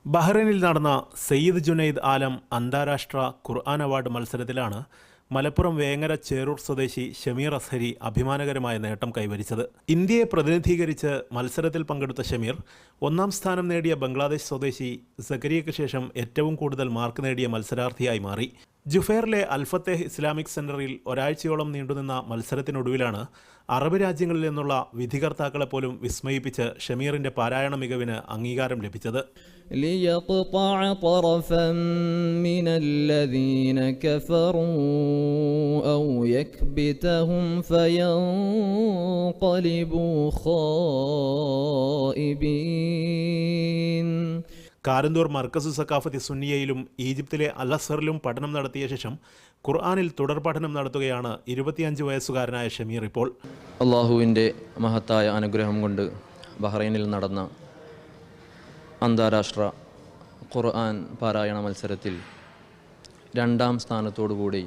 ബഹ്റൈനിൽ നടന്ന സയ്യിദ് ജുനൈദ് ആലം അന്താരാഷ്ട്ര Quran award മത്സരത്തിലാണ് Malappuram Vengara Cheroor സ്വദേശി ഷമീർ അസ്ഹരി അഭിമാനകരമായ നേട്ടം കൈവരിച്ചത്. ഇന്ത്യയെ പ്രതിനിധീകരിച്ച് മത്സരത്തിൽ പങ്കെടുത്ത ഷമീർ ഒന്നാം സ്ഥാനം നേടിയ ബംഗ്ലാദേശ് സ്വദേശി സക്കരിയയ്ക്ക് ശേഷം ഏറ്റവും കൂടുതൽ മാർക്ക് നേടിയ മത്സരാർത്ഥിയായി മാറി. ജുഫൈറിലെ അൽഫത്തേഹ് ഇസ്ലാമിക് സെന്ററിൽ ഒരാഴ്ചയോളം നീണ്ടുനിന്ന മത്സരത്തിനൊടുവിലാണ് അറബ് രാജ്യങ്ങളിൽ നിന്നുള്ള വിധികർത്താക്കളെ പോലും വിസ്മയിപ്പിച്ച് ഷമീറിന്റെ പാരായണ മികവിന് അംഗീകാരം ലഭിച്ചത്. ليقطع طرفا من الذين كفروا أو يكبتهم فينقلبوا خائبين. കാരന്തൂർ മർക്കസു സക്കാഫത്തി സുന്നിയയിലും ഈജിപ്തിലെ അൽ അസ്ഹറിലും പഠനം നടത്തിയ ശേഷം ഖുർആനിൽ തുടർ പഠനം നടത്തുകയാണ് 25 വയസ്സുകാരനായ ഷമീർ ഇപ്പോൾ. അള്ളാഹുവിൻ്റെ മഹത്തായ അനുഗ്രഹം കൊണ്ട് ബഹ്റൈനിൽ നടന്ന അന്താരാഷ്ട്ര ഖുർആൻ പാരായണ മത്സരത്തിൽ 2ാം സ്ഥാനത്തോടുകൂടി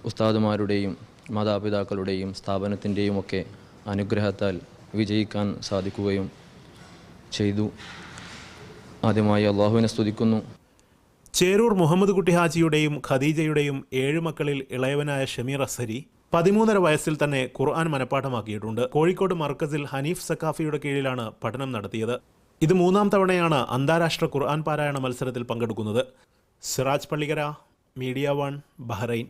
ഉസ്താദുമാരുടെയും മാതാപിതാക്കളുടെയും സ്ഥാപനത്തിൻ്റെയും ഒക്കെ അനുഗ്രഹത്താൽ വിജയിക്കാൻ സാധിക്കുകയും ചെയ്തു. ആദ്യമായി അള്ളാഹുവിനെ സ്തുതിക്കുന്നു. ചേരൂർ മുഹമ്മദ് കുട്ടി ഹാജിയുടെയും ഖദീജയുടെയും 7 മക്കളിൽ ഇളയവനായ ഷമീർ അസ്ഹരി 13 വയസ്സിൽ തന്നെ ഖുർആൻ മനഃപ്പാഠമാക്കിയിട്ടുണ്ട്. കോഴിക്കോട് മർക്കസിൽ ഹനീഫ് സക്കാഫിയുടെ കീഴിലാണ് പഠനം നടത്തിയത്. ഇത് 3ാം തവണയാണ് അന്താരാഷ്ട്ര ഖുർആൻ പാരായണ മത്സരത്തിൽ പങ്കെടുക്കുന്നത്. Siraj Pallikkara, media 1, Bahrain.